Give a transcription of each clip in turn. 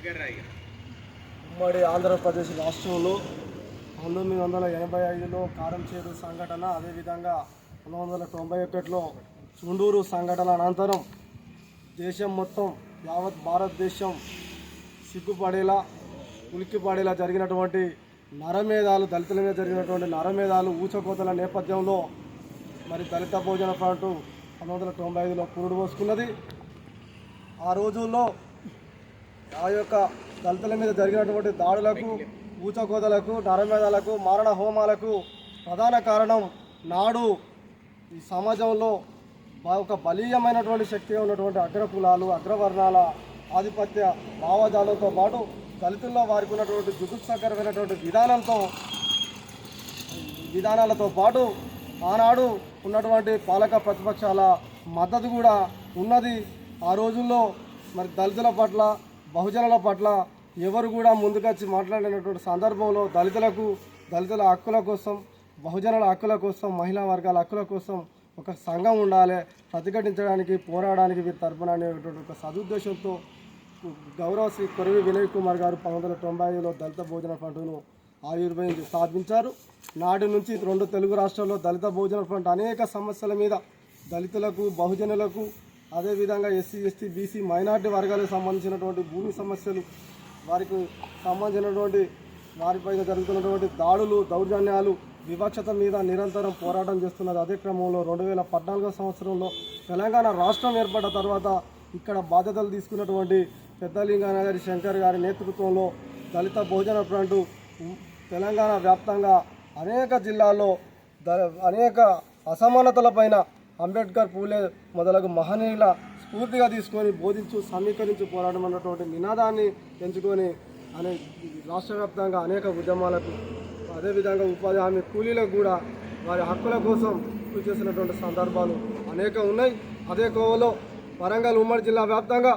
ఉమ్మడి ఆంధ్రప్రదేశ్ రాష్ట్రంలో 1985లో కారంచేడు సంఘటన, అదేవిధంగా 1991లో చుండూరు సంఘటన అనంతరం దేశం మొత్తం, యావత్ భారతదేశం సిగ్గుపడేలా, ఉలిక్కిపడేలా జరిగినటువంటి నరమేధాలు, దళితుల మీద జరిగినటువంటి నరమేధాలు, ఊచకోతల నేపథ్యంలో మరి దళిత బహుజన ఫ్రంట్ 1995లో పురుడు పోసుకున్నది. ఆ రోజుల్లో ఆ యొక్క దళితుల మీద జరిగినటువంటి దాడులకు, ఊచకోతలకు, నరమేధాలకు, మారణ హోమాలకు ప్రధాన కారణం నాడు ఈ సమాజంలో ఒక బలీయమైనటువంటి శక్తి ఉన్నటువంటి అగ్రకులాలు, అగ్రవర్ణాల ఆధిపత్య భావజాలంతో పాటు దళితుల్లో వారికి ఉన్నటువంటి జుగుప్సకరమైనటువంటి విధానాలతో పాటు ఆనాడు ఉన్నటువంటి పాలక ప్రతిపక్షాల మద్దతు కూడా ఉన్నది. ఆ రోజుల్లో మరి దళితుల పట్ల, బహుజనుల పట్ల ఎవరు కూడా ముందుకొచ్చి మాట్లాడినటువంటి సందర్భంలో దళితుల హక్కుల కోసం, బహుజనుల హక్కుల కోసం, మహిళా వర్గాల హక్కుల కోసం ఒక సంఘం ఉండాలి, ప్రతిఘటించడానికి, పోరాడడానికి వీరి తరపున అనేటువంటి ఒక సదుద్దేశంతో గౌరవ శ్రీ కొరవి వినయ్ కుమార్ గారు 1995లో దళిత బహుజన ఫ్రంట్ను స్థాపించారు. నాటి నుంచి 2 తెలుగు రాష్ట్రాల్లో దళిత బహుజన ఫ్రంట్ అనేక సమస్యల మీద దళితులకు, బహుజనులకు, అదేవిధంగా ఎస్సీ, ఎస్టీ, బీసీ, మైనార్టీ వర్గాలకు సంబంధించినటువంటి భూమి సమస్యలు, వారికి సంబంధించినటువంటి వారిపైన జరుగుతున్నటువంటి దాడులు, దౌర్జన్యాలు, వివక్షత మీద నిరంతరం పోరాటం చేస్తున్నది. అదే క్రమంలో 2014 సంవత్సరంలో తెలంగాణ రాష్ట్రం ఏర్పడ్డ తర్వాత ఇక్కడ బాధ్యతలు తీసుకున్నటువంటి పెద్దలింగానగరి శంకర్ గారి నేతృత్వంలో దళిత బహుజన ఫ్రంట్ తెలంగాణ వ్యాప్తంగా అనేక జిల్లాల్లో అనేక అసమానతలపైన అంబేద్కర్, పూలే మొదలగు మహనీయుల స్ఫూర్తిగా తీసుకొని బోధించు, సమీకరించు పోరాటం అన్నటువంటి నినాదాన్ని ఎంచుకొని రాష్ట్ర వ్యాప్తంగా అనేక ఉద్యమాలకు, అదేవిధంగా ఉపాధి హామీ కూలీలకు కూడా వారి హక్కుల కోసం కృషి చేసినటువంటి సందర్భాలు అనేక ఉన్నాయి. అదే కోవలో వరంగల్ ఉమ్మడి జిల్లా వ్యాప్తంగా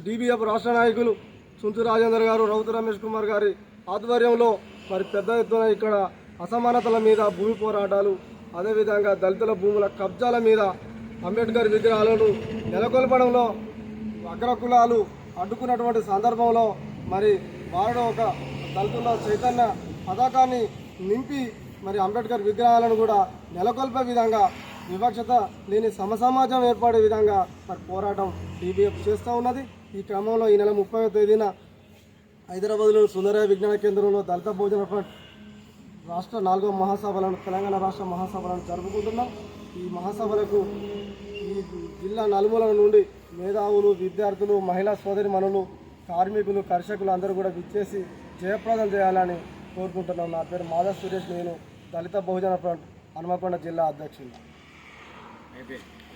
DBF రాష్ట్ర నాయకులు చుంచు రాజేందర్ గారు, రౌతు రమేష్ కుమార్ గారి ఆధ్వర్యంలో మరి పెద్ద ఎత్తున ఇక్కడ అసమానతల మీద భూమి పోరాటాలు, అదేవిధంగా దళితుల భూముల కబ్జాల మీద అంబేద్కర్ విగ్రహాలను నెలకొల్పడంలో అగ్రకులాలు అడ్డుకున్నటువంటి సందర్భంలో మరి వారిలో ఒక దళితుల చైతన్య పతాకాన్ని నింపి మరి అంబేద్కర్ విగ్రహాలను కూడా నెలకొల్పే విధంగా, వివక్షత లేని సమసమాజం ఏర్పడే విధంగా మరి పోరాటం DBF చేస్తూ ఉన్నది. ఈ క్రమంలో ఈ నెల 30వ తేదీన హైదరాబాద్లోని సుందరయ్య విజ్ఞాన కేంద్రంలో దళిత బహుజన ఫ్రంట్ రాష్ట్ర 4వ మహాసభలను, తెలంగాణ రాష్ట్ర మహాసభలను జరుపుకుంటున్నాం. ఈ మహాసభలకు ఈ జిల్లా నలుమూలల నుండి మేధావులు, విద్యార్థులు, మహిళా సోదరిమణులు, కార్మికులు, కర్షకులు అందరూ కూడా విచ్చేసి జయప్రదం చేయాలని కోరుకుంటున్నాం. నా పేరు మాధవ సురేష్, నేను దళిత బహుజన ఫ్రంట్ హన్మకొండ జిల్లా అధ్యక్షుడు.